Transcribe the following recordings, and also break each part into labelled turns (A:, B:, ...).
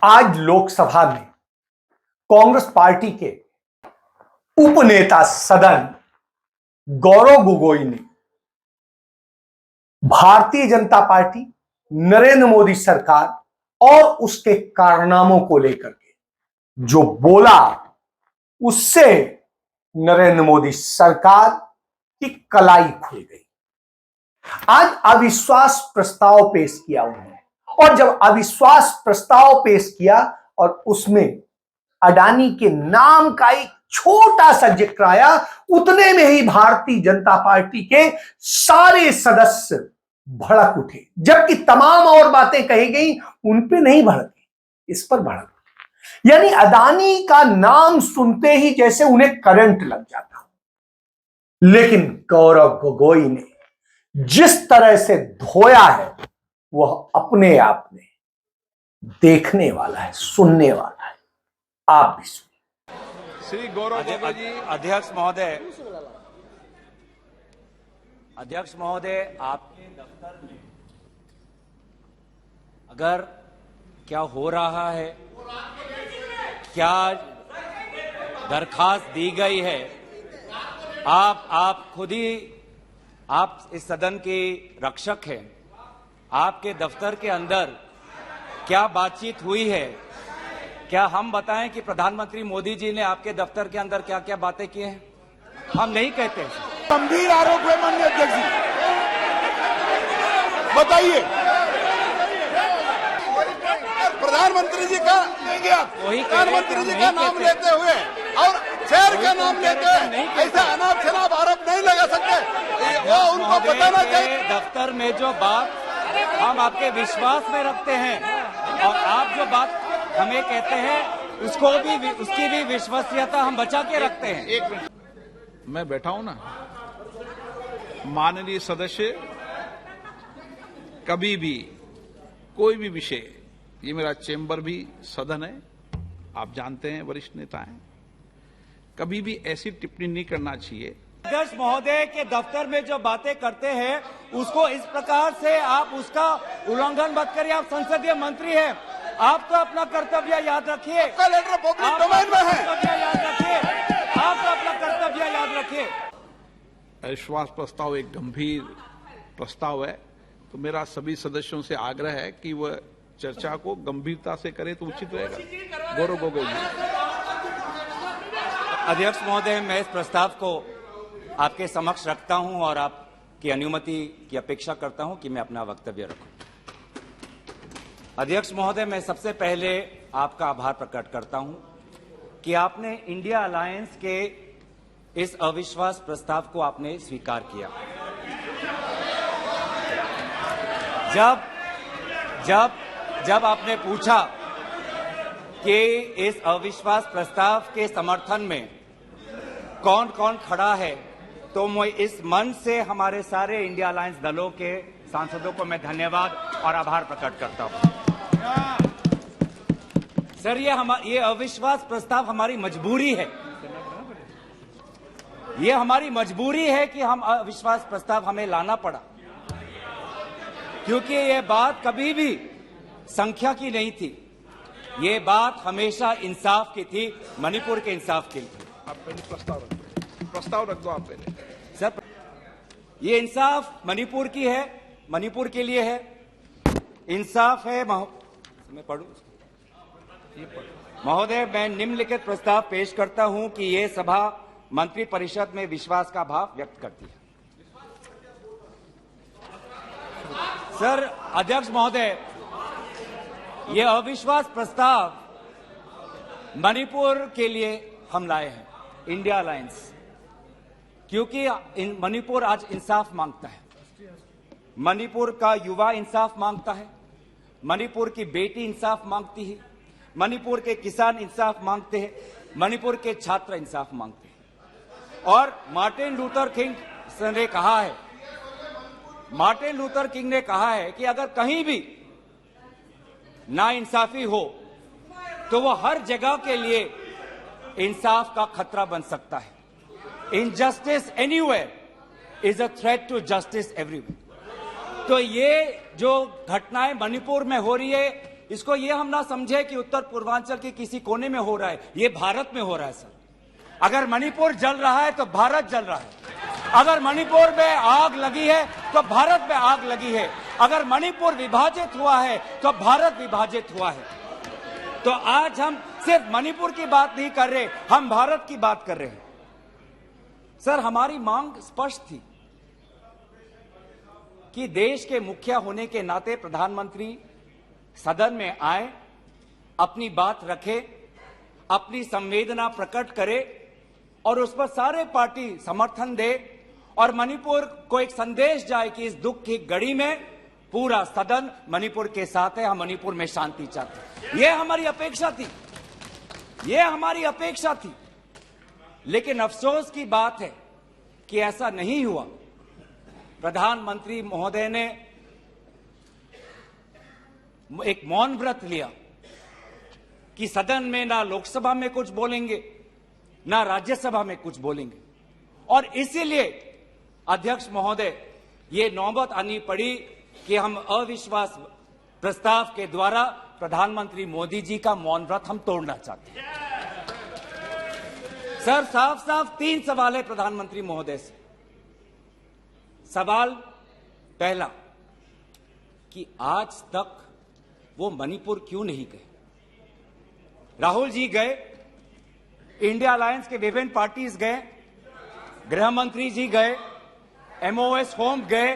A: आज लोकसभा में कांग्रेस पार्टी के उपनेता सदन गौरव गोगोई ने भारतीय जनता पार्टी, नरेंद्र मोदी सरकार और उसके कारनामों को लेकर के जो बोला, उससे नरेंद्र मोदी सरकार की कलाई खुल गई। आज अविश्वास प्रस्ताव पेश किया उन्होंने, और जब अविश्वास प्रस्ताव पेश किया और उसमें अडानी के नाम का एक छोटा सा जिक्र आया, उतने में ही भारतीय जनता पार्टी के सारे सदस्य भड़क उठे, जबकि तमाम और बातें कही गई उन पे नहीं भड़के, इस पर भड़क। यानी अडानी का नाम सुनते ही जैसे उन्हें करंट लग जाता। लेकिन गौरव गोगोई ने जिस तरह से धोया है वह अपने आप में देखने वाला है, सुनने वाला है। आप भी सुनिए।
B: श्री गौरव गोगोई जी।
C: अध्यक्ष महोदय, आपके दफ्तर में अगर क्या हो रहा है, क्या दरखास्त दी गई है, आप खुद ही, आप इस सदन के रक्षक हैं। आपके दफ्तर के अंदर क्या बातचीत हुई है? क्या हम बताएं कि प्रधानमंत्री मोदी जी ने आपके दफ्तर के अंदर क्या क्या बातें की हैं? हम नहीं कहते।
B: गंभीर आरोप है माननीय अध्यक्ष जी, बताइए। प्रधानमंत्री जी का लेंगे आप, प्रधानमंत्री जी का नाम लेते हुए और शहर का नाम लेते हुए ऐसा अनाप शनाप आरोप नहीं लगा सकते। वो उनको बताना चाहिए।
C: दफ्तर में जो बात हम आपके विश्वास में रखते हैं और आप जो बात हमें कहते हैं उसकी भी विश्वसनीयता हम बचा के रखते हैं।
B: एक मिनट, मैं बैठा हूं ना। माननीय सदस्य, कभी भी कोई भी विषय, ये मेरा चेंबर भी सदन है, आप जानते हैं, वरिष्ठ नेता हैं, कभी भी ऐसी टिप्पणी नहीं करना चाहिए।
C: अध्यक्ष महोदय के दफ्तर में जो बातें करते हैं उसको इस प्रकार से आप उसका उल्लंघन मत करिए। आप संसदीय मंत्री हैं, आप तो अपना कर्तव्य याद रखिए।
B: आपका लेटर पब्लिक डोमेन में है,
C: याद रखिए, आप तो अपना कर्तव्य याद रखिए।
B: अविश्वास प्रस्ताव एक गंभीर प्रस्ताव है, तो मेरा सभी सदस्यों से आग्रह है कि वह चर्चा को गंभीरता से करें तो उचित रहेगा। गौरव गोगोई जी।
C: अध्यक्ष महोदय, मैं इस प्रस्ताव को आपके समक्ष रखता हूं और आपकी अनुमति की अपेक्षा करता हूं कि मैं अपना वक्तव्य रखूं। अध्यक्ष महोदय, मैं सबसे पहले आपका आभार प्रकट करता हूं कि आपने इंडिया अलायंस के इस अविश्वास प्रस्ताव को आपने स्वीकार किया। जब आपने पूछा कि इस अविश्वास प्रस्ताव के समर्थन में कौन कौन खड़ा है, तो मैं इस मंच से हमारे सारे इंडिया अलायंस दलों के सांसदों को मैं धन्यवाद और आभार प्रकट करता हूं। सर, ये अविश्वास प्रस्ताव हमारी मजबूरी है। ये हमारी मजबूरी है कि हम अविश्वास प्रस्ताव हमें लाना पड़ा, क्योंकि ये बात कभी भी संख्या की नहीं थी। ये बात हमेशा इंसाफ की थी, मणिपुर के इंसाफ की थी।
B: आप पहले प्रस्ताव रख दो आप पहले।
C: सर, ये इंसाफ मणिपुर की है, मणिपुर के लिए है, इंसाफ है। मैं पढ़ूं महोदय, मैं निम्नलिखित प्रस्ताव पेश करता हूं कि ये सभा मंत्री परिषद में विश्वास का भाव व्यक्त करती है। सर, अध्यक्ष महोदय, ये अविश्वास प्रस्ताव मणिपुर के लिए हम लाए हैं, इंडिया अलायंस, क्योंकि मणिपुर आज इंसाफ मांगता है। मणिपुर का युवा इंसाफ मांगता है, मणिपुर की बेटी इंसाफ मांगती है, मणिपुर के किसान इंसाफ मांगते हैं, मणिपुर के छात्र इंसाफ मांगते हैं। और मार्टिन लूथर किंग ने कहा है, मार्टिन लूथर किंग ने कहा है कि अगर कहीं भी नाइंसाफी हो तो वो हर जगह के लिए इंसाफ का खतरा बन सकता है। Injustice anywhere is a threat to justice everywhere. तो ये जो घटनाएं मणिपुर में हो रही है, इसको ये हम ना समझे कि उत्तर पूर्वांचल के किसी कोने में हो रहा है, ये भारत में हो रहा है सर। अगर मणिपुर जल रहा है तो भारत जल रहा है, अगर मणिपुर में आग लगी है तो भारत में आग लगी है, अगर मणिपुर विभाजित हुआ है तो भारत विभाजित हुआ है। तो आज हम सिर्फ मणिपुर की बात नहीं कर रहे, हम भारत की बात कर रहे हैं। सर, हमारी मांग स्पष्ट थी कि देश के मुखिया होने के नाते प्रधानमंत्री सदन में आए, अपनी बात रखे, अपनी संवेदना प्रकट करे और उस पर सारे पार्टी समर्थन दे और मणिपुर को एक संदेश जाए कि इस दुख की घड़ी में पूरा सदन मणिपुर के साथ है, हम मणिपुर में शांति चाहते हैं। यह हमारी अपेक्षा थी, यह हमारी अपेक्षा थी। लेकिन अफसोस की बात है कि ऐसा नहीं हुआ। प्रधानमंत्री महोदय ने एक मौन व्रत लिया कि सदन में ना लोकसभा में कुछ बोलेंगे ना राज्यसभा में कुछ बोलेंगे, और इसीलिए अध्यक्ष महोदय ये नौबत आनी पड़ी कि हम अविश्वास प्रस्ताव के द्वारा प्रधानमंत्री मोदी जी का मौन व्रत हम तोड़ना चाहते हैं। सर, साफ साफ 3 सवाल है प्रधानमंत्री महोदय से। सवाल पहला कि आज तक वो मणिपुर क्यों नहीं गए? राहुल जी गए, इंडिया अलायंस के विभिन्न पार्टीज गए, गृह मंत्री जी गए, एमओएस होम गए,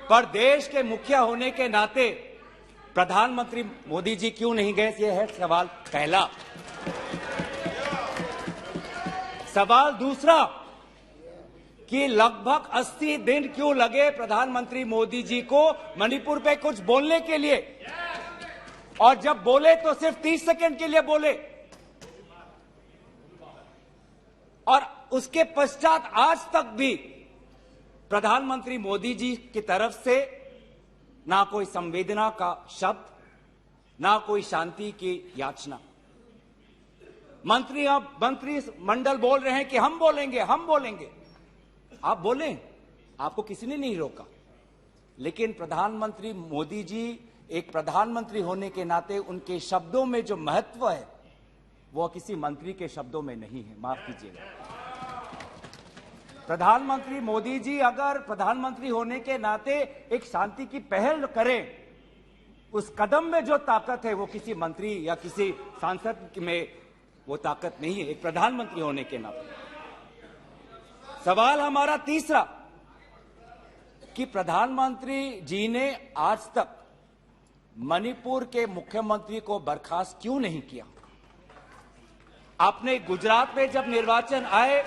C: पर देश के मुखिया होने के नाते प्रधानमंत्री मोदी जी क्यों नहीं गए? यह है सवाल पहला। सवाल दूसरा कि लगभग 80 दिन क्यों लगे प्रधानमंत्री मोदी जी को मणिपुर पे कुछ बोलने के लिए, और जब बोले तो सिर्फ 30 सेकंड के लिए बोले, और उसके पश्चात आज तक भी प्रधानमंत्री मोदी जी की तरफ से ना कोई संवेदना का शब्द, ना कोई शांति की याचना। मंत्री मंडल बोल रहे हैं कि हम बोलेंगे, हम बोलेंगे। आप बोले, आपको किसी ने नहीं रोका, लेकिन प्रधानमंत्री मोदी जी एक प्रधानमंत्री होने के नाते उनके शब्दों में जो महत्व है वो किसी मंत्री के शब्दों में नहीं है। माफ कीजिएगा, प्रधानमंत्री मोदी जी अगर प्रधानमंत्री होने के नाते एक शांति की पहल करें, उस कदम में जो ताकत है वो किसी मंत्री या किसी सांसद में वो ताकत नहीं है, एक प्रधानमंत्री होने के नाते। सवाल हमारा तीसरा कि प्रधानमंत्री जी ने आज तक मणिपुर के मुख्यमंत्री को बर्खास्त क्यों नहीं किया? आपने गुजरात में जब निर्वाचन आए,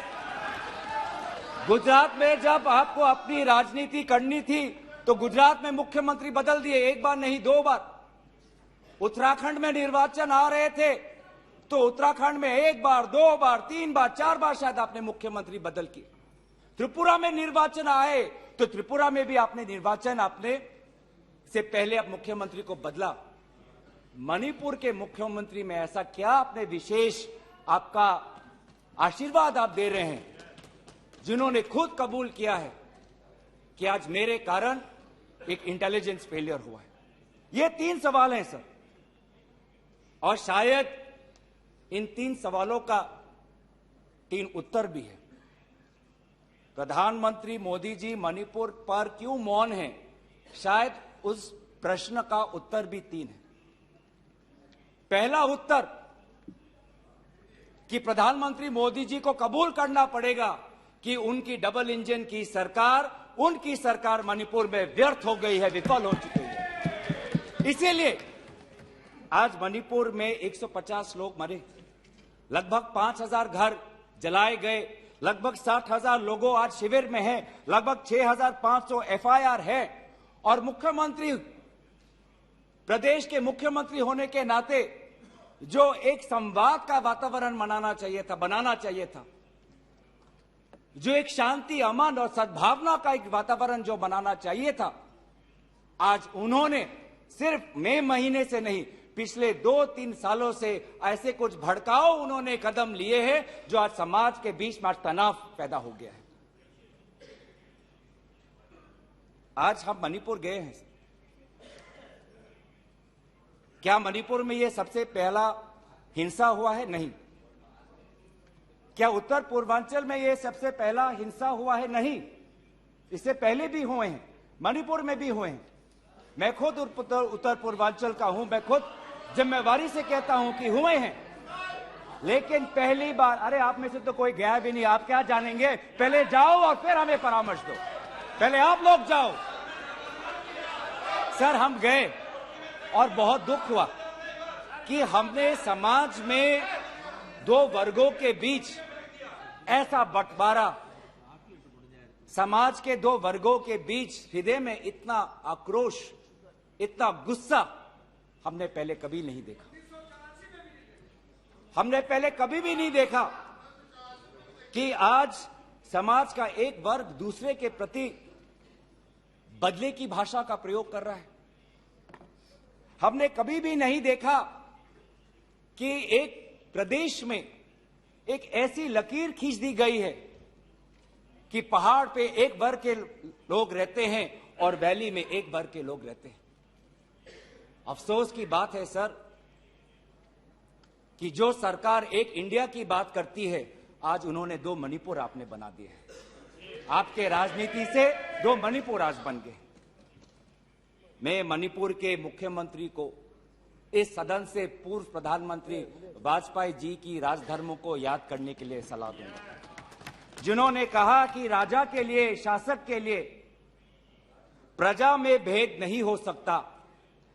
C: गुजरात में जब आपको अपनी राजनीति करनी थी तो गुजरात में मुख्यमंत्री बदल दिए, एक बार नहीं 2 बार। उत्तराखंड में निर्वाचन आ रहे थे तो उत्तराखंड में 1 बार, 2 बार, 3 बार, 4 बार शायद आपने मुख्यमंत्री बदल किए। त्रिपुरा में निर्वाचन आए तो त्रिपुरा में भी आपने निर्वाचन आपने से पहले आप मुख्यमंत्री को बदला। मणिपुर के मुख्यमंत्री में ऐसा क्या आपने विशेष, आपका आशीर्वाद आप दे रहे हैं, जिन्होंने खुद कबूल किया है कि आज मेरे कारण एक इंटेलिजेंस फेलियर हुआ है? ये 3 सवाल हैं सर, और शायद इन 3 सवालों का 3 उत्तर भी है। प्रधानमंत्री मोदी जी मणिपुर पर क्यों मौन हैं, शायद उस प्रश्न का उत्तर भी 3 है। पहला उत्तर कि प्रधानमंत्री मोदी जी को कबूल करना पड़ेगा कि उनकी डबल इंजन की सरकार, उनकी सरकार मणिपुर में व्यर्थ हो गई है, विफल हो चुकी है। इसीलिए आज मणिपुर में 150 लोग मरे, लगभग 5000 घर जलाए गए, लगभग 60,000 लोगों आज शिविर में हैं, लगभग 6,500 एफआईआर है, और मुख्यमंत्री, प्रदेश के मुख्यमंत्री होने के नाते जो एक संवाद का वातावरण बनाना चाहिए था, जो एक शांति, अमन और सद्भावना का एक वातावरण जो बनाना चाहिए था, आज उन्होंने सिर्फ मई महीने से नहीं, पिछले 2-3 सालों से ऐसे कुछ भड़काऊ उन्होंने कदम लिए हैं जो आज समाज के बीच में तनाव पैदा हो गया है। आज हम मणिपुर गए हैं, क्या मणिपुर में ये सबसे पहला हिंसा हुआ है? नहीं। क्या उत्तर पूर्वांचल में ये सबसे पहला हिंसा हुआ है? नहीं। इससे पहले भी हुए हैं, मणिपुर में भी हुए हैं। मैं खुद उत्तर पूर्वांचल का हूं, मैं खुद जिम्मेवारी से कहता हूं कि हुए हैं। लेकिन पहली बार, अरे आप में से तो कोई गया भी नहीं, आप क्या जानेंगे? पहले जाओ और फिर हमें परामर्श दो। पहले आप लोग जाओ। सर, हम गए और बहुत दुख हुआ कि हमने समाज में दो वर्गों के बीच ऐसा बंटवारा, समाज के दो वर्गों के बीच हृदय में इतना आक्रोश, इतना गुस्सा हमने पहले कभी नहीं देखा। हमने पहले कभी भी नहीं देखा कि आज समाज का एक वर्ग दूसरे के प्रति बदले की भाषा का प्रयोग कर रहा है। हमने कभी भी नहीं देखा कि एक प्रदेश में एक ऐसी लकीर खींच दी गई है कि पहाड़ पे एक वर्ग के लोग रहते हैं और वैली में एक वर्ग के लोग रहते हैं। अफसोस की बात है सर कि जो सरकार एक इंडिया की बात करती है, आज उन्होंने दो मणिपुर आपने बना दिए हैं। आपके राजनीति से दो मणिपुर आज बन गए। मैं मणिपुर के मुख्यमंत्री को इस सदन से पूर्व प्रधानमंत्री वाजपेयी जी की राजधर्मों को याद करने के लिए सलाह दूंगा, जिन्होंने कहा कि राजा के लिए, शासक के लिए प्रजा में भेद नहीं हो सकता,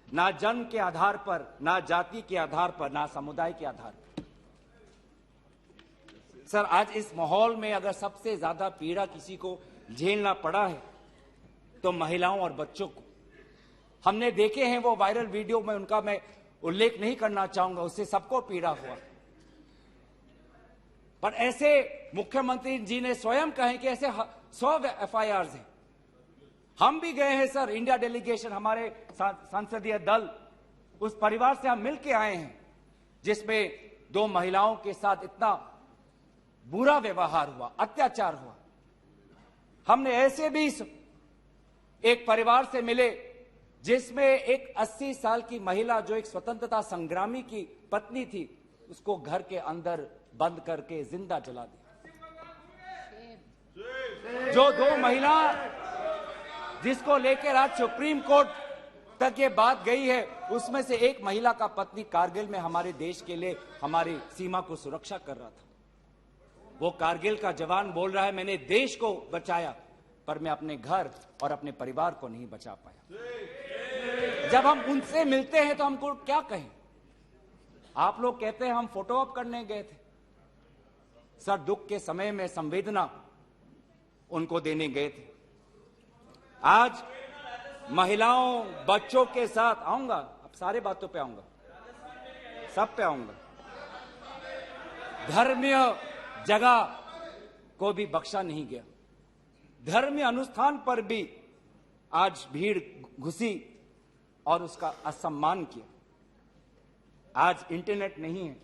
C: ना जन्म के आधार पर, ना जाति के आधार पर, ना समुदाय के आधार पर। सर, आज इस माहौल में अगर सबसे ज्यादा पीड़ा किसी को झेलना पड़ा है तो महिलाओं और बच्चों को। हमने देखे हैं वो वायरल वीडियो में, उनका मैं उल्लेख नहीं करना चाहूंगा, उससे सबको पीड़ा हुआ। पर ऐसे मुख्यमंत्री जी ने स्वयं कहे कि ऐसे 100 FIRs हैं। हम भी गए हैं सर, इंडिया डेलीगेशन, हमारे संसदीय दल, उस परिवार से हम मिलके आए हैं जिसमें दो महिलाओं के साथ इतना बुरा व्यवहार हुआ, अत्याचार हुआ। हमने ऐसे भी एक परिवार से मिले जिसमें एक 80 साल की महिला, जो एक स्वतंत्रता संग्रामी की पत्नी थी, उसको घर के अंदर बंद करके जिंदा जला दिया। जो दो महिला जिसको लेकर आज सुप्रीम कोर्ट तक ये बात गई है, उसमें से एक महिला का पत्नी कारगिल में हमारे देश के लिए हमारी सीमा को सुरक्षा कर रहा था। वो कारगिल का जवान बोल रहा है, मैंने देश को बचाया पर मैं अपने घर और अपने परिवार को नहीं बचा पाया। जब हम उनसे मिलते हैं तो हमको क्या कहें? आप लोग कहते हैं हम फोटो ऑप करने गए थे। सर, दुख के समय में संवेदना उनको देने गए थे। आज महिलाओं, बच्चों के साथ आऊंगा, अब सारे बातों पे आऊंगा, सब पे आऊंगा। धर्मीय जगह को भी बख्शा नहीं गया। धर्मीय अनुष्ठान पर भी आज भीड़ घुसी और उसका असम्मान किया। आज इंटरनेट नहीं है।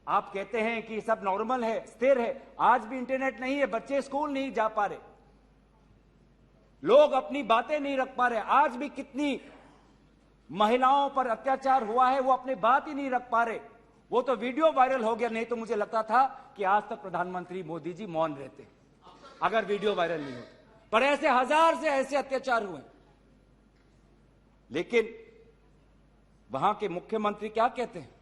C: आप कहते हैं कि सब नॉर्मल है, स्थिर है। आज भी इंटरनेट नहीं है, बच्चे स्कूल नहीं जा पा रहे, लोग अपनी बातें नहीं रख पा रहे। आज भी कितनी महिलाओं पर अत्याचार हुआ है, वो अपनी बात ही नहीं रख पा रहे। वो तो वीडियो वायरल हो गया, नहीं तो मुझे लगता था कि आज तक प्रधानमंत्री मोदी जी मौन रहते अगर वीडियो वायरल नहीं होता। पर ऐसे हजार से ऐसे अत्याचार हुए। लेकिन वहां के मुख्यमंत्री क्या कहते हैं?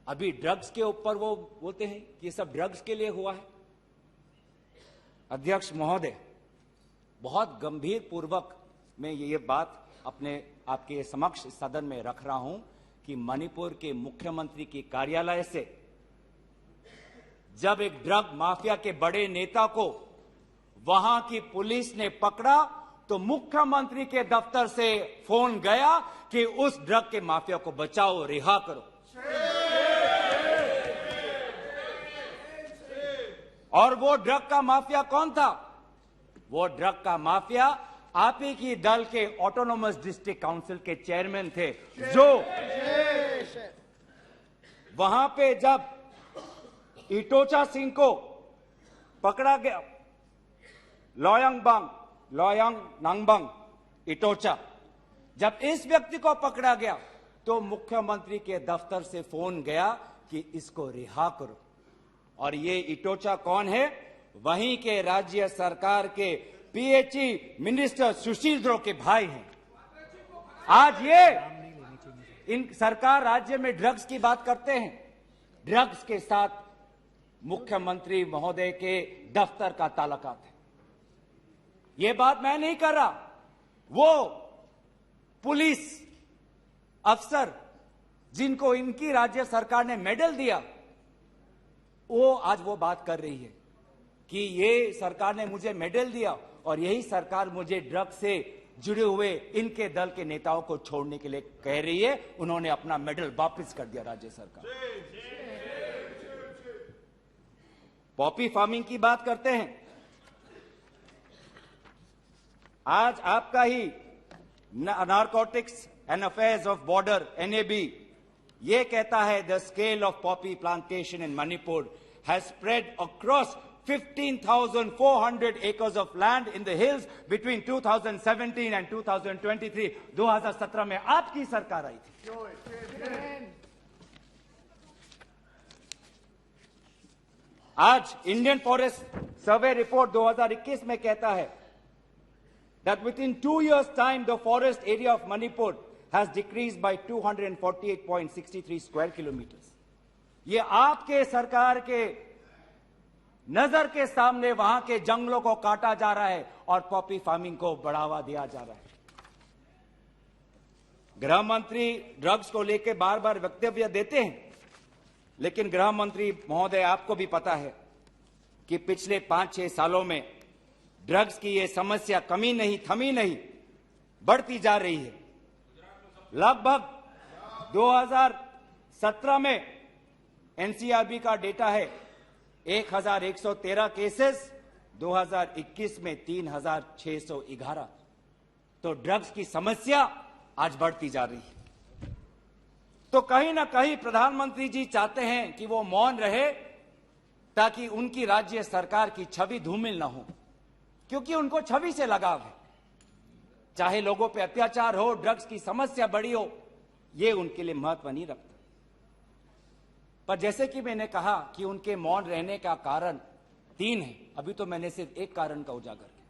C: अभी ड्रग्स के ऊपर वो बोलते हैं कि ये सब ड्रग्स के लिए हुआ है। अध्यक्ष महोदय, बहुत गंभीर पूर्वक मैं ये बात अपने आपके समक्ष सदन में रख रहा हूं कि मणिपुर के मुख्यमंत्री के कार्यालय से जब एक ड्रग माफिया के बड़े नेता को वहां की पुलिस ने पकड़ा तो मुख्यमंत्री के दफ्तर से फोन गया कि उस ड्रग के माफिया को बचाओ, रिहा करो। और वो ड्रग का माफिया कौन था? वो ड्रग का माफिया आप ही की दल के ऑटोनोमस डिस्ट्रिक्ट काउंसिल के चेयरमैन थे, जो वहां पे जब इटोचा सिंह को पकड़ा गया, लोयांग नांगबंग इटोचा, जब इस व्यक्ति को पकड़ा गया तो मुख्यमंत्री के दफ्तर से फोन गया कि इसको रिहा करो। और ये इटोचा कौन है? वहीं के राज्य सरकार के पीएचई मिनिस्टर सुशील द्रो के भाई हैं। आज ये इन सरकार राज्य में ड्रग्स की बात करते हैं, ड्रग्स के साथ मुख्यमंत्री महोदय के दफ्तर का ताल्लुकात है। ये बात मैं नहीं कर रहा, वो पुलिस अफसर जिनको इनकी राज्य सरकार ने मेडल दिया, वो आज वो बात कर रही है कि ये सरकार ने मुझे मेडल दिया और यही सरकार मुझे ड्रग्स से जुड़े हुए इनके दल के नेताओं को छोड़ने के लिए कह रही है। उन्होंने अपना मेडल वापस कर दिया राज्य सरकार। पॉपी फार्मिंग की बात करते हैं। आज आपका ही narcotics and affairs of border NAB ये कहता है the scale of poppy plantation in Manipur has spread across 15,400 acres of land in the hills between 2017 and 2023। 2017 में आपकी सरकार आई थी। आज इंडियन फॉरेस्ट सर्वे रिपोर्ट 2021 में कहता है that within 2 years time the forest area of Manipur has decreased by 248.63 square kilometers। ये आपके सरकार के नजर के सामने वहां के जंगलों को काटा जा रहा है और पॉपी फार्मिंग को बढ़ावा दिया जा रहा है। गृह मंत्री ड्रग्स को लेकर बार बार वक्तव्य देते हैं, लेकिन गृह मंत्री महोदय आपको भी पता है कि पिछले 5-6 सालों में ड्रग्स की यह समस्या कमी नहीं, थमी नहीं, बढ़ती जा रही है। लगभग 2017 में एनसीआरबी का डेटा है 1113 केसेस, 2021 में 3611। तो ड्रग्स की समस्या आज बढ़ती जा रही है। तो कहीं ना कहीं प्रधानमंत्री जी चाहते हैं कि वो मौन रहे ताकि उनकी राज्य सरकार की छवि धूमिल ना हो, क्योंकि उनको छवि से लगाव है। चाहे लोगों पे अत्याचार हो, ड्रग्स की समस्या बड़ी हो, ये उनके लिए महत्व नहीं रखता। पर जैसे कि मैंने कहा कि उनके मौन रहने का कारण 3 है, अभी तो मैंने सिर्फ एक कारण का उजागर किया।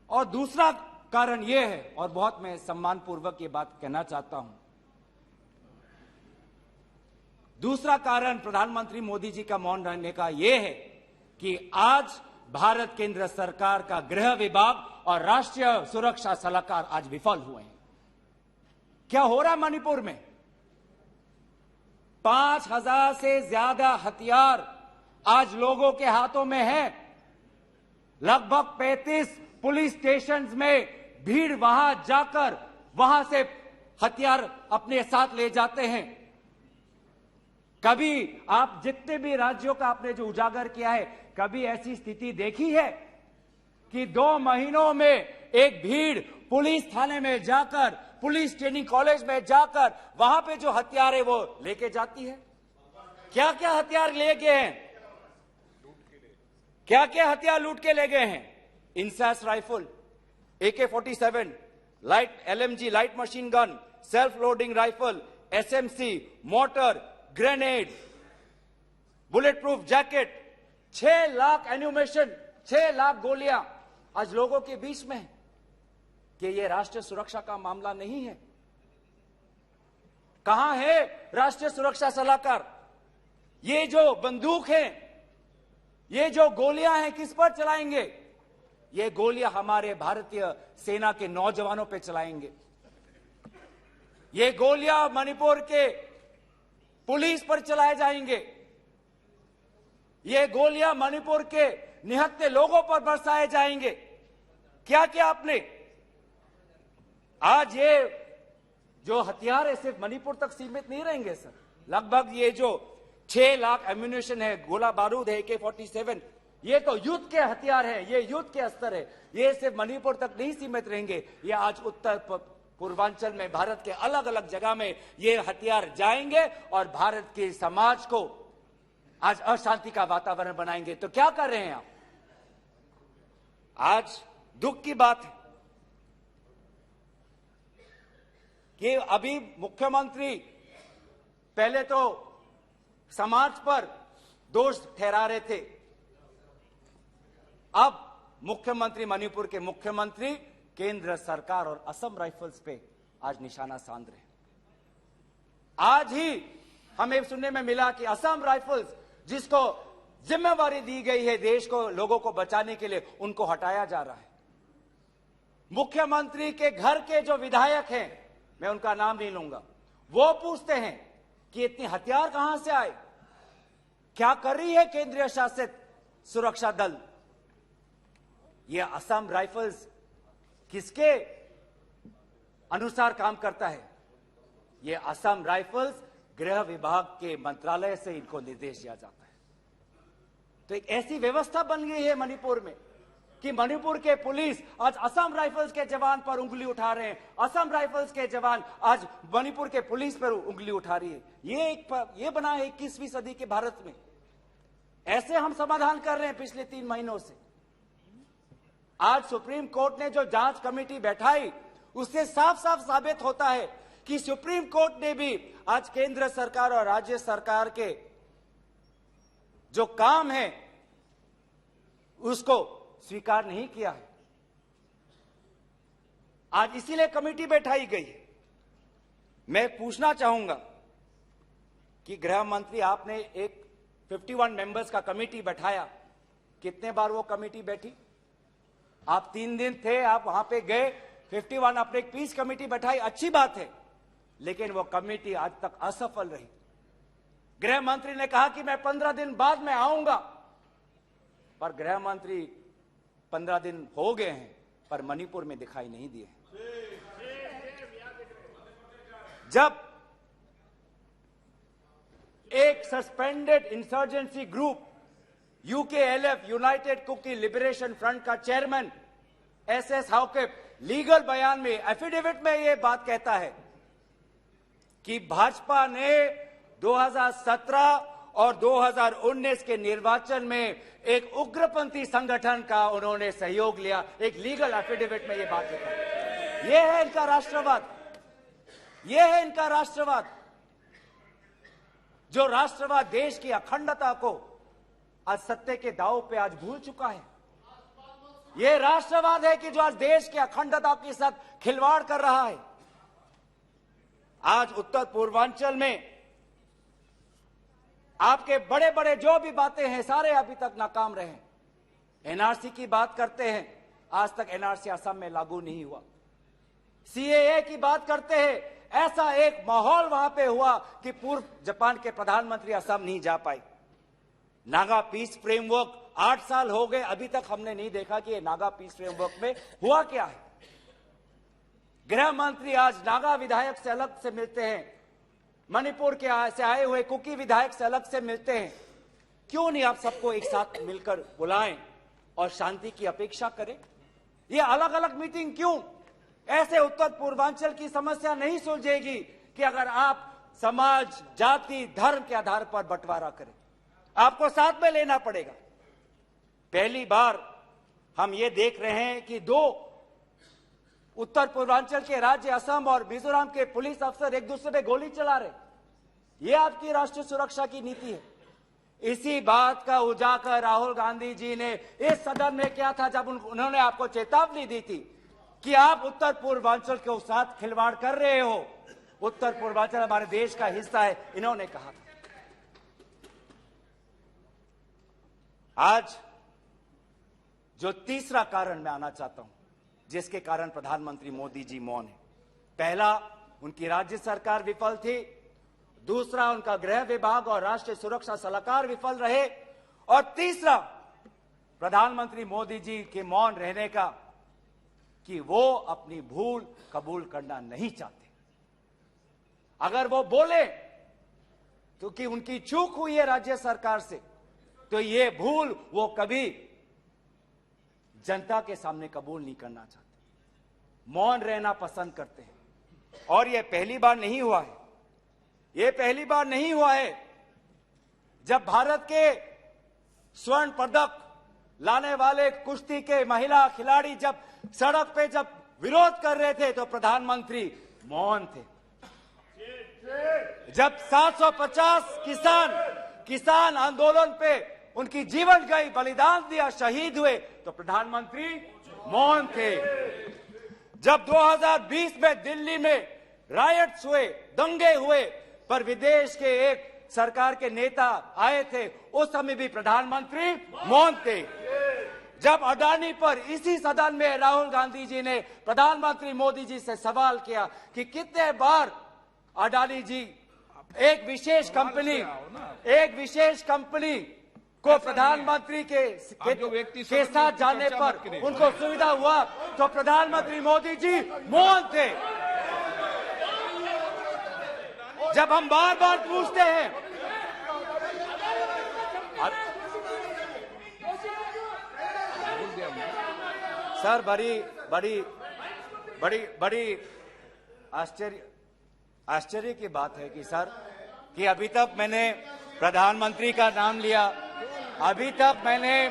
C: और दूसरा कारण यह है, और बहुत मैं सम्मानपूर्वक ये बात कहना चाहता हूं, दूसरा कारण प्रधानमंत्री मोदी जी का मौन रहने का यह है कि आज भारत केंद्र सरकार का गृह विभाग और राष्ट्रीय सुरक्षा सलाहकार आज विफल हुए हैं। क्या हो रहा है मणिपुर में? 5000 से ज्यादा हथियार आज लोगों के हाथों में है। लगभग 35 पुलिस स्टेशंस में भीड़ वहां जाकर वहां से हथियार अपने साथ ले जाते हैं। कभी आप जितने भी राज्यों का आपने जो उजागर किया है, कभी ऐसी स्थिति देखी है कि 2 महीनों में एक भीड़ पुलिस थाने में जाकर, पुलिस ट्रेनिंग कॉलेज में जाकर वहां पे जो हथियार है वो लेके जाती है? क्या क्या हथियार ले गए हैं? क्या क्या हथियार लूट के ले गए हैं? INSAS rifle, AK-47, light LMG light machine gun, self loading rifle, SMC, mortar, grenade, bullet proof jacket, 6 lakh ammunition, 6 lakh गोलियां आज लोगों के बीच में है। कि ये राष्ट्रीय सुरक्षा का मामला नहीं है? कहां है राष्ट्रीय सुरक्षा सलाहकार? ये जो बंदूक है, ये जो गोलियां हैं, किस पर चलाएंगे? ये गोलियां हमारे भारतीय सेना के नौजवानों पे चलाएंगे। ये गोलियां मणिपुर के पुलिस पर चलाए जाएंगे। ये गोलियां मणिपुर के निहत्थे लोगों पर बरसाए जाएंगे। क्या क्या आपने? आज ये जो हथियार है सिर्फ मणिपुर तक सीमित नहीं रहेंगे सर। लगभग ये जो 6 लाख एम्यूनेशन है, गोला बारूद है, AK-47, ये तो युद्ध के हथियार है, ये युद्ध के अस्त्र है। ये सिर्फ मणिपुर तक नहीं सीमित रहेंगे, ये आज उत्तर पूर्वांचल में भारत के अलग अलग जगह में ये हथियार जाएंगे और भारत के समाज को आज अशांति का वातावरण बनाएंगे। तो क्या कर रहे हैं आप? आज दुख की बात है कि अभी मुख्यमंत्री पहले तो समाज पर दोष ठहरा रहे थे, अब मुख्यमंत्री, मणिपुर के मुख्यमंत्री केंद्र सरकार और असम राइफल्स पे आज निशाना साध रहे हैं। आज ही हमें सुनने में मिला कि असम राइफल्स, जिसको जिम्मेवारी दी गई है देश को, लोगों को बचाने के लिए, उनको हटाया जा रहा है। मुख्यमंत्री के घर के जो विधायक हैं, मैं उनका नाम नहीं लूंगा, वो पूछते हैं कि इतने हथियार कहां से आए, क्या कर रही है केंद्रीय शासित सुरक्षा दल। यह असम राइफल्स किसके अनुसार काम करता है? यह असम राइफल्स गृह विभाग के मंत्रालय से इनको निर्देश दिया जाता है। तो एक ऐसी व्यवस्था बन गई है मणिपुर में कि मणिपुर के पुलिस आज असम राइफल्स के जवान पर उंगली उठा रहे हैं, असम राइफल्स के जवान आज मणिपुर के पुलिस पर उंगली उठा रही है। ये बना है 21वीं सदी के भारत में। ऐसे हम समाधान कर रहे हैं पिछले 3 महीनों से। आज सुप्रीम कोर्ट ने जो जांच कमेटी बैठाई, उससे साफ साफ साबित होता है कि सुप्रीम कोर्ट ने भी आज केंद्र सरकार और राज्य सरकार के जो काम है उसको स्वीकार नहीं किया है। आज इसीलिए कमेटी बैठाई गई है। मैं पूछना चाहूंगा कि गृह मंत्री, आपने एक 51 मेंबर्स का कमेटी बैठाया, कितने बार वो कमेटी बैठी? आप 3 दिन थे, आप वहां पे गए, 51 आपने एक पीस कमेटी बैठाई, अच्छी बात है, लेकिन वो कमेटी आज तक असफल रही। गृह मंत्री ने कहा कि मैं 15 दिन बाद में आऊंगा, पर गृह मंत्री 15 दिन हो गए हैं, पर मणिपुर में दिखाई नहीं दिए। जब एक suspended insurgency group UKLF, united Kuki liberation front का चेयरमैन एसएस हाउके लीगल बयान में, एफिडेविट में यह बात कहता है कि भाजपा ने 2017 और 2019 के निर्वाचन में एक उग्रपंथी संगठन का उन्होंने सहयोग लिया। एक लीगल एफिडेविट में यह बात लिखा है। यह है इनका राष्ट्रवाद, यह है इनका राष्ट्रवाद, जो राष्ट्रवाद देश की अखंडता को आज सत्य के दांव पे आज भूल चुका है। यह राष्ट्रवाद है कि जो आज देश की अखंडता के साथ खिलवाड़ कर रहा है। आज उत्तर पूर्वांचल में आपके बड़े बड़े जो भी बातें हैं सारे अभी तक नाकाम रहे हैं। एनआरसी की बात करते हैं, आज तक एनआरसी असम में लागू नहीं हुआ। सीएए की बात करते हैं, ऐसा एक माहौल वहां पे हुआ कि पूर्व जापान के प्रधानमंत्री असम नहीं जा पाए। नागा पीस फ्रेमवर्क 8 साल हो गए, अभी तक हमने नहीं देखा कि ये नागा पीस फ्रेमवर्क में हुआ क्या है। गृह मंत्री आज नागा विधायक से अलग से मिलते हैं, मणिपुर के से आए हुए कुकी विधायक से अलग से मिलते हैं। क्यों नहीं आप सबको एक साथ मिलकर बुलाएं और शांति की अपेक्षा करें? ये अलग अलग मीटिंग क्यों? ऐसे उत्तर पूर्वांचल की समस्या नहीं सुलझेगी कि अगर आप समाज, जाति, धर्म के आधार पर बंटवारा करें। आपको साथ में लेना पड़ेगा। पहली बार हम ये देख रहे हैं कि 2 उत्तर पूर्वांचल के राज्य असम और मिजोरम के पुलिस अफसर एक दूसरे पे गोली चला रहे। ये आपकी राष्ट्रीय सुरक्षा की नीति है। इसी बात का उजागर राहुल गांधी जी ने इस सदन में किया था जब उन्होंने आपको चेतावनी दी थी कि आप उत्तर पूर्वांचल के साथ खिलवाड़ कर रहे हो। उत्तर पूर्वांचल हमारे देश का हिस्सा है, इन्होंने कहा था। आज जो तीसरा कारण मैं आना चाहता हूं, जिसके कारण प्रधानमंत्री मोदी जी मौन है। पहला, उनकी राज्य सरकार विफल थी। दूसरा, उनका गृह विभाग और राष्ट्रीय सुरक्षा सलाहकार विफल रहे। और तीसरा, प्रधानमंत्री मोदी जी के मौन रहने का कि वो अपनी भूल कबूल करना नहीं चाहते। अगर वो बोले तो कि उनकी चूक हुई है राज्य सरकार से, तो ये भूल वो कभी जनता के सामने कबूल नहीं करना चाहते, मौन रहना पसंद करते हैं। और ये पहली बार नहीं हुआ है, ये पहली बार नहीं हुआ है जब भारत के स्वर्ण पदक लाने वाले कुश्ती के महिला खिलाड़ी जब सड़क पे जब विरोध कर रहे थे तो प्रधानमंत्री मौन थे। जब 750 किसान आंदोलन पे उनकी जीवन गई, बलिदान दिया, शहीद हुए, तो प्रधानमंत्री मौन थे। जब 2020 में दिल्ली में रायट्स हुए, दंगे हुए, पर विदेश के एक सरकार के नेता आए थे, उस समय भी प्रधानमंत्री मौन थे। जब अडानी पर इसी सदन में राहुल गांधी जी ने प्रधानमंत्री मोदी जी से सवाल किया कि कितने बार अडानी जी एक विशेष कंपनी को प्रधानमंत्री के साथ जाने पर उनको सुविधा हुआ, तो प्रधानमंत्री मोदी जी मौन थे। जब हम बार बार पूछते हैं, सर बड़ी आश्चर्य की बात है कि सर कि अभी तक मैंने प्रधानमंत्री का नाम लिया, अभी तक मैंने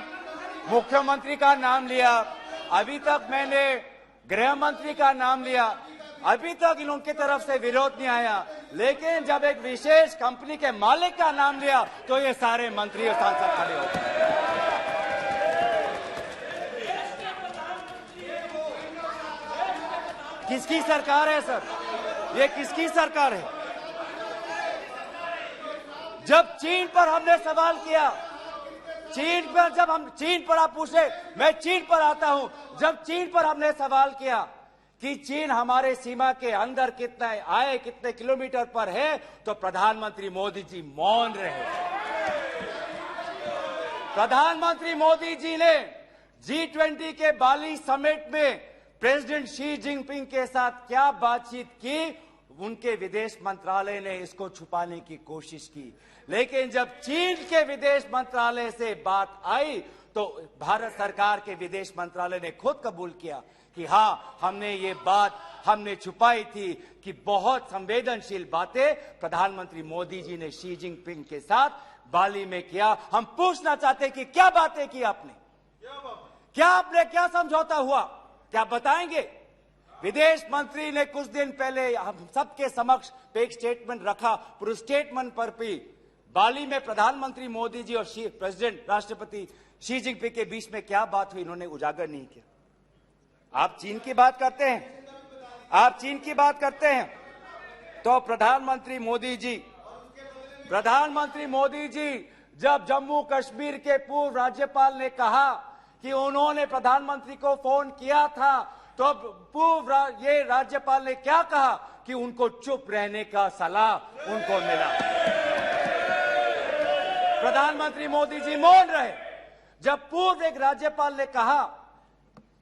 C: मुख्यमंत्री का नाम लिया, अभी तक मैंने गृह मंत्री का नाम लिया, अभी तक इन उनकी तरफ से विरोध नहीं आया, लेकिन जब एक विशेष कंपनी के मालिक का नाम लिया तो ये सारे मंत्री और सांसद खड़े हो गए। किसकी सरकार है सर? ये किसकी सरकार है? जब चीन पर हमने सवाल किया, चीन पर आप पूछे, मैं चीन पर आता हूं, जब चीन पर हमने सवाल किया कि चीन हमारे सीमा के अंदर कितने किलोमीटर पर है, तो प्रधानमंत्री मोदी जी मौन रहे। प्रधानमंत्री मोदी जी ने G20 के बाली समिट में प्रेसिडेंट शी जिनपिंग के साथ क्या बातचीत की, उनके विदेश मंत्रालय ने इसको छुपाने की कोशिश की, लेकिन जब चीन के विदेश मंत्रालय से बात आई तो भारत सरकार के विदेश मंत्रालय ने खुद कबूल किया कि हाँ, हमने छुपाई थी कि बहुत संवेदनशील बातें प्रधानमंत्री मोदी जी ने शी जिनपिंग के साथ बाली में किया। हम पूछना चाहते कि क्या बातें की आपने, क्या समझौता हुआ, क्या बताएंगे? विदेश मंत्री ने कुछ दिन पहले हम सबके समक्ष एक स्टेटमेंट रखा, पर उस स्टेटमेंट पर भी बाली में प्रधानमंत्री मोदी जी और प्रेसिडेंट राष्ट्रपति शी जिनपिंग के बीच में क्या बात हुई, इन्होंने उजागर नहीं किया। आप चीन की बात करते हैं, तो प्रधानमंत्री मोदी जी जब जम्मू कश्मीर के पूर्व राज्यपाल ने कहा कि उन्होंने प्रधानमंत्री को फोन किया था, तो ये राज्यपाल ने क्या कहा कि उनको चुप रहने का सलाह उनको मिला। प्रधानमंत्री मोदी जी मौन रहे। जब पूर्व एक राज्यपाल ने कहा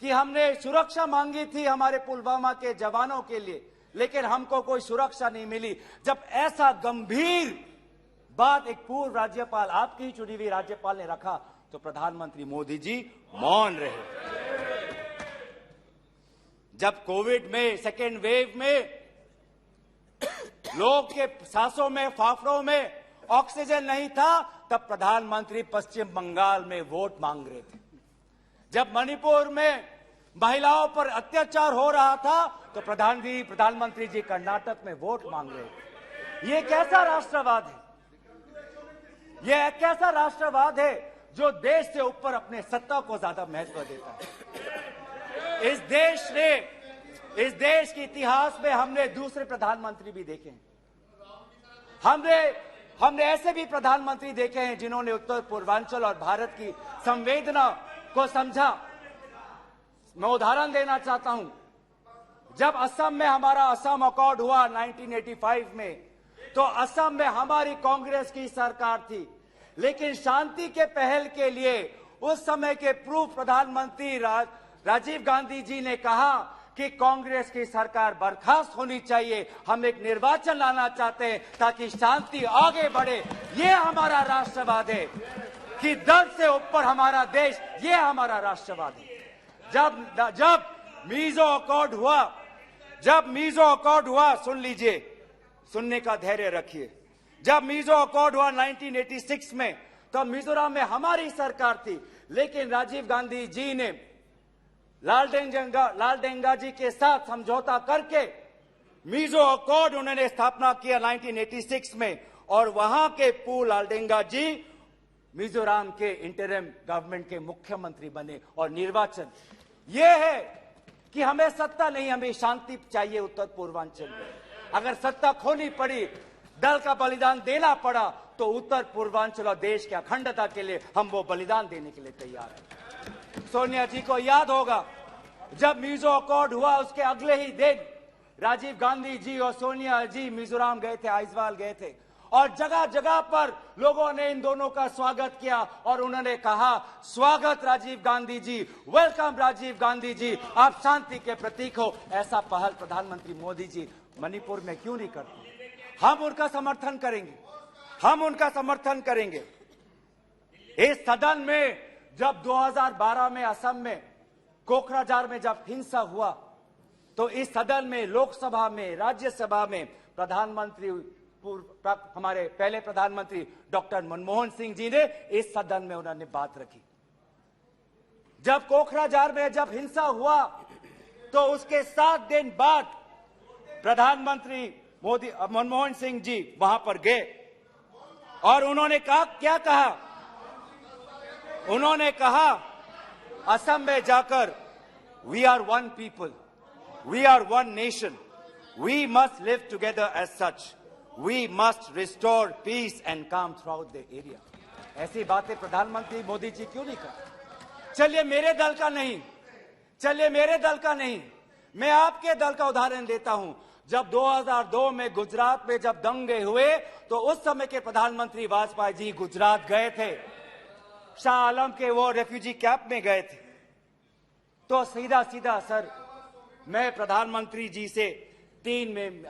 C: कि हमने सुरक्षा मांगी थी हमारे पुलवामा के जवानों के लिए, लेकिन हमको कोई सुरक्षा नहीं मिली, जब ऐसा गंभीर बात एक पूर्व राज्यपाल, आपकी ही चुनी हुई राज्यपाल ने रखा, तो प्रधानमंत्री मोदी जी मौन रहे। जब कोविड में सेकेंड वेव में लोग के सांसों में, फाफड़ों में ऑक्सीजन नहीं था, तब प्रधानमंत्री पश्चिम बंगाल में वोट मांग रहे थे। जब मणिपुर में महिलाओं पर अत्याचार हो रहा था, तो प्रधानमंत्री जी कर्नाटक में वोट मांग रहे थे। ये कैसा राष्ट्रवाद है? यह कैसा राष्ट्रवाद है जो देश से ऊपर अपने सत्ता को ज्यादा महत्व देता है? इस देश के इतिहास में हमने दूसरे प्रधानमंत्री भी देखे हैं। हमने ऐसे भी प्रधानमंत्री देखे हैं जिन्होंने उत्तर पूर्वांचल और भारत की संवेदना को समझा। मैं उदाहरण देना चाहता हूं, जब असम में हमारा असम अकॉर्ड हुआ 1985 में, तो असम में हमारी कांग्रेस की सरकार थी, लेकिन शांति के पहल के लिए उस समय के पूर्व प्रधानमंत्री राजीव गांधी जी ने कहा कि कांग्रेस की सरकार बर्खास्त होनी चाहिए, हम एक निर्वाचन लाना चाहते हैं ताकि शांति आगे बढ़े। ये हमारा राष्ट्रवाद है कि दल से ऊपर हमारा देश, ये हमारा राष्ट्रवाद है। जब मीजो अकॉर्ड हुआ, सुन लीजिए, सुनने का धैर्य रखिए। जब मीजो अकॉर्ड हुआ 1986 में, तो मिजोरम में हमारी सरकार थी, लेकिन राजीव गांधी जी ने लालडेंगा जी के साथ समझौता करके मीजो अकॉर्ड उन्होंने स्थापना किया 1986 में, और वहां के पू लालडेंगा जी मिजोरम के इंटरिम गवर्नमेंट के मुख्यमंत्री बने। और निर्वाचन यह है कि हमें सत्ता नहीं, हमें शांति चाहिए उत्तर पूर्वांचल में। अगर सत्ता खोनी पड़ी, दल का बलिदान देना पड़ा, तो उत्तर पूर्वांचल और देश की अखंडता के लिए हम वो बलिदान देने के लिए तैयार हैं। सोनिया जी को याद होगा, जब मिजो अकॉर्ड हुआ उसके अगले ही दिन राजीव गांधी जी और सोनिया जी मिजोरम गए थे, आइजवाल गए थे, और जगह जगह पर लोगों ने इन दोनों का स्वागत किया और उन्होंने कहा, स्वागत राजीव गांधी जी, वेलकम राजीव गांधी जी, आप शांति के प्रतीक हो। ऐसा पहल प्रधानमंत्री मोदी जी मणिपुर में क्यों नहीं करते? हम उनका समर्थन करेंगे, हम उनका समर्थन करेंगे। इस सदन में जब 2012 में असम में कोकराझार में जब हिंसा हुआ, तो इस सदन में, लोकसभा में, राज्यसभा में प्रधानमंत्री, हमारे पहले प्रधानमंत्री डॉक्टर मनमोहन सिंह जी ने इस सदन में उन्होंने बात रखी। जब कोकराझार में जब हिंसा हुआ, तो उसके 7 दिन बाद प्रधानमंत्री मनमोहन सिंह जी वहां पर गए और उन्होंने कहा, क्या कहा? उन्होंने कहा असम में जाकर, we are one people, we are one nation, we must live together as such, we must restore peace and calm throughout the area. ऐसी बातें प्रधानमंत्री मोदी जी क्यों नहीं करते? चलिए मेरे दल का नहीं, चलिए मेरे दल का नहीं, मैं आपके दल का उदाहरण देता हूं। जब 2002 में गुजरात में जब दंगे हुए, तो उस समय के प्रधानमंत्री वाजपेयी जी गुजरात गए थे, शाह आलम के वो रेफ्यूजी कैंप में गए थे। तो सीधा सीधा सर, मैं प्रधानमंत्री जी से 3 में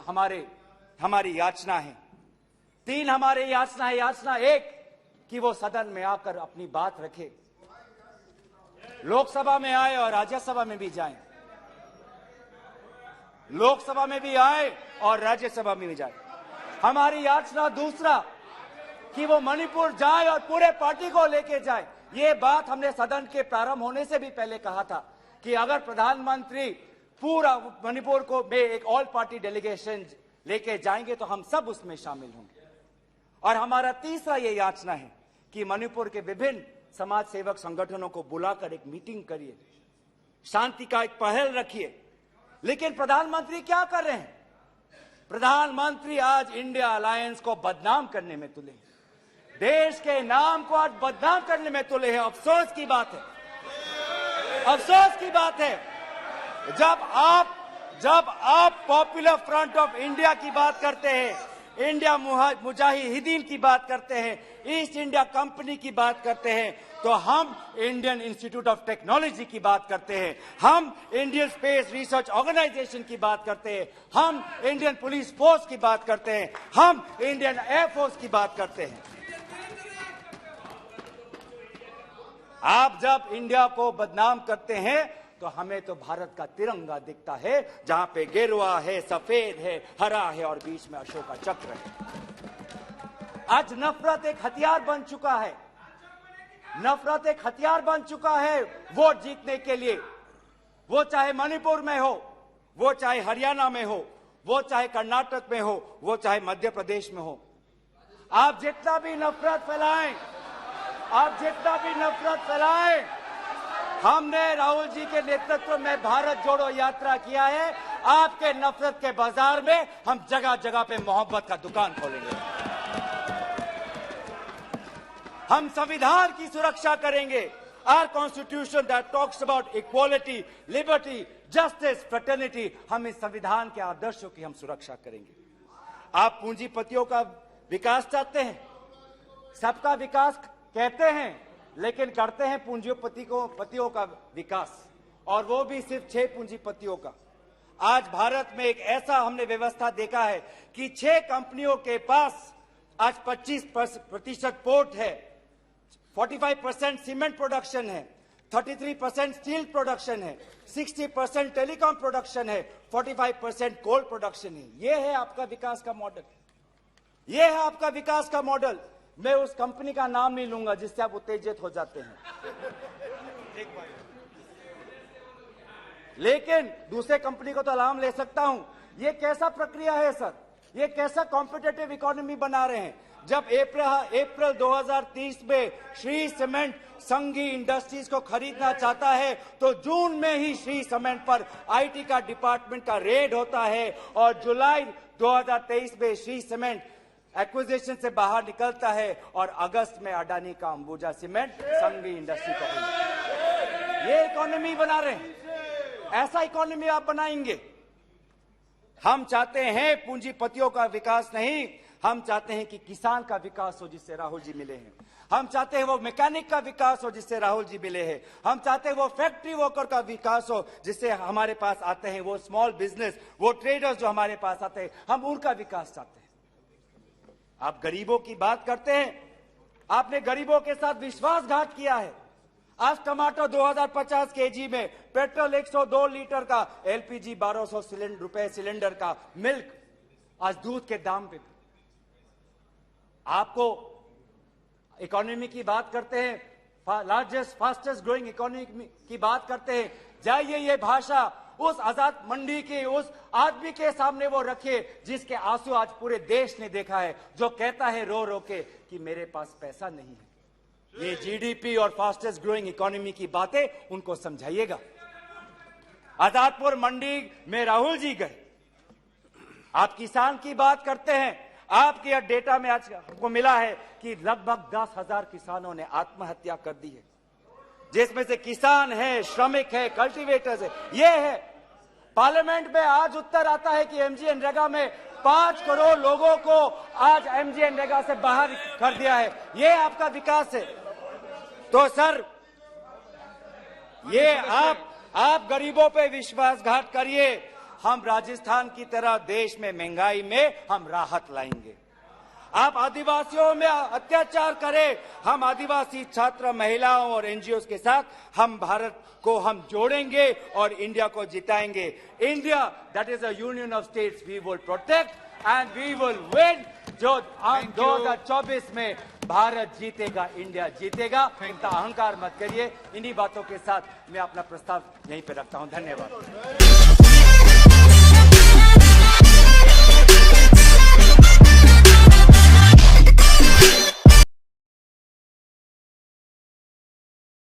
C: हमारी याचना है, 3 हमारे याचना है। याचना 1 कि वो सदन में आकर अपनी बात रखे, लोकसभा में आए और राज्यसभा में भी जाएं, लोकसभा में भी आए और राज्यसभा में भी जाए। हमारी याचना दूसरा कि वो मणिपुर जाए और पूरे पार्टी को लेके जाए। ये बात हमने सदन के प्रारंभ होने से भी पहले कहा था कि अगर प्रधानमंत्री पूरा मणिपुर को में एक ऑल पार्टी डेलीगेशन लेके जाएंगे तो हम सब उसमें शामिल होंगे। और हमारा तीसरा ये याचना है कि मणिपुर के विभिन्न समाज सेवक संगठनों को बुलाकर एक मीटिंग करिए, शांति का एक पहल रखिए। लेकिन प्रधानमंत्री क्या कर रहे हैं? प्रधानमंत्री आज इंडिया अलायंस को बदनाम करने में तुले, देश के नाम को आज बदनाम करने में तुले हैं। अफसोस की बात है, अफसोस की बात है, जब आप पॉपुलर फ्रंट ऑफ इंडिया की बात करते हैं, इंडिया मुजाहिदीन की बात करते हैं, ईस्ट इंडिया कंपनी की बात करते हैं, तो हम इंडियन इंस्टीट्यूट ऑफ टेक्नोलॉजी की बात करते हैं, हम इंडियन स्पेस रिसर्च ऑर्गेनाइजेशन की बात करते हैं, हम इंडियन पुलिस फोर्स की बात करते हैं, हम इंडियन एयरफोर्स की बात करते हैं। आप जब इंडिया को बदनाम करते हैं तो हमें तो भारत का तिरंगा दिखता है, जहां पे गेरुआ है, सफेद है, हरा है और बीच में अशोक का चक्र है। आज नफरत एक हथियार बन चुका है, नफरत एक हथियार बन चुका है वोट जीतने के लिए। वो चाहे मणिपुर में हो, वो चाहे हरियाणा में हो, वो चाहे कर्नाटक में हो, वो चाहे मध्य प्रदेश में हो। आप जितना भी नफरत फैलाएं, आप जितना भी नफरत फैलाएं, हमने राहुल जी के नेतृत्व में भारत जोड़ो यात्रा किया है। आपके नफरत के बाजार में हम जगह जगह पे मोहब्बत का दुकान खोलेंगे। हम संविधान की सुरक्षा करेंगे। Our constitution that talks about equality, liberty, justice, fraternity, हम इस संविधान के आदर्शों की हम सुरक्षा करेंगे। आप पूंजीपतियों का विकास चाहते हैं, सबका विकास कहते हैं, लेकिन करते हैं पूंजीपतियों का विकास, और वो भी सिर्फ 6 पूंजीपतियों का। आज भारत में एक ऐसा हमने व्यवस्था देखा है कि 6 कंपनियों के पास आज 25% पोर्ट है, 45% सीमेंट प्रोडक्शन है, 33% स्टील प्रोडक्शन है, 60% टेलीकॉम प्रोडक्शन है, 45% कोल प्रोडक्शन है। ये है आपका विकास का मॉडल, ये है आपका विकास का मॉडल। मैं उस कंपनी का नाम नहीं लूंगा जिससे आप उत्तेजित हो जाते हैं, लेकिन दूसरे कंपनी को तो नाम ले सकता हूं ये कैसा प्रक्रिया है सर? ये कैसा कॉम्पिटेटिव इकोनॉमी बना रहे हैं? जब अप्रैल 2030 में श्री सीमेंट संघी इंडस्ट्रीज को खरीदना चाहता है तो जून में ही श्री सीमेंट पर आईटी का डिपार्टमेंट का रेड होता है और जुलाई 2023 में श्री सीमेंट एक्विजिशन से बाहर निकलता है और अगस्त में अडानी का अंबुजा सीमेंट संघी इंडस्ट्री को खरीदता है। ये इकोनॉमी बना रहे हैं। ऐसा इकोनॉमी आप बनाएंगे? हम चाहते हैं पूंजीपतियों का विकास नहीं, हम चाहते हैं कि किसान का विकास हो जिससे राहुल जी मिले हैं। हम चाहते हैं वो मैकेनिक का विकास हो जिससे राहुल जी मिले हैं। हम चाहते हैं वो फैक्ट्री वर्कर का विकास हो जिससे हमारे पास आते हैं वो स्मॉल बिजनेस, वो ट्रेडर्स जो हमारे पास आते हैं, हम उनका विकास चाहते हैं। आप गरीबों की बात करते हैं, आपने गरीबों के साथ विश्वासघात किया है। आज टमाटर 2050 केजी में, पेट्रोल 102 लीटर का, एलपीजी 1200 रुपए सिलेंडर का, मिल्क आज दूध के दाम पे। आपको इकोनॉमी की बात करते हैं, लार्जेस्ट फास्टेस्ट ग्रोइंग इकोनॉमी की बात करते हैं, जाइए ये भाषा उस आजाद मंडी के उस आदमी के सामने वो रखिए जिसके आंसू आज पूरे देश ने देखा है, जो कहता है रो रो के कि मेरे पास पैसा नहीं है। ये जीडीपी और फास्टेस्ट ग्रोइंग इकोनॉमी की बातें उनको समझाइएगा। आजादपुर मंडी में राहुल जी गए, आप किसान की बात करते हैं, आपके डेटा में आज हमको मिला है कि लगभग 10,000 किसानों ने आत्महत्या कर दी है, जिसमें से किसान है, श्रमिक है, कल्टीवेटर्स है। ये है पार्लियामेंट में आज उत्तर आता है कि एमजीएनरेगा में 5 करोड़ लोगों को आज एमजीएनरेगा से बाहर कर दिया है। ये आपका विकास है? तो सर ये आप गरीबों पे विश्वासघात करिए, हम राजस्थान की तरह देश में महंगाई में हम राहत लाएंगे। आप आदिवासियों में अत्याचार करें, हम आदिवासी छात्र, महिलाओं और एनजीओ के साथ हम भारत को हम जोड़ेंगे और इंडिया को जिताएंगे। India that is a union of states we will protect and we will win. जो 2024 में भारत जीतेगा, इंडिया जीतेगा। इतना अहंकार मत करिए। इन्हीं बातों के साथ मैं अपना प्रस्ताव यहीं पे रखता हूं। धन्यवाद।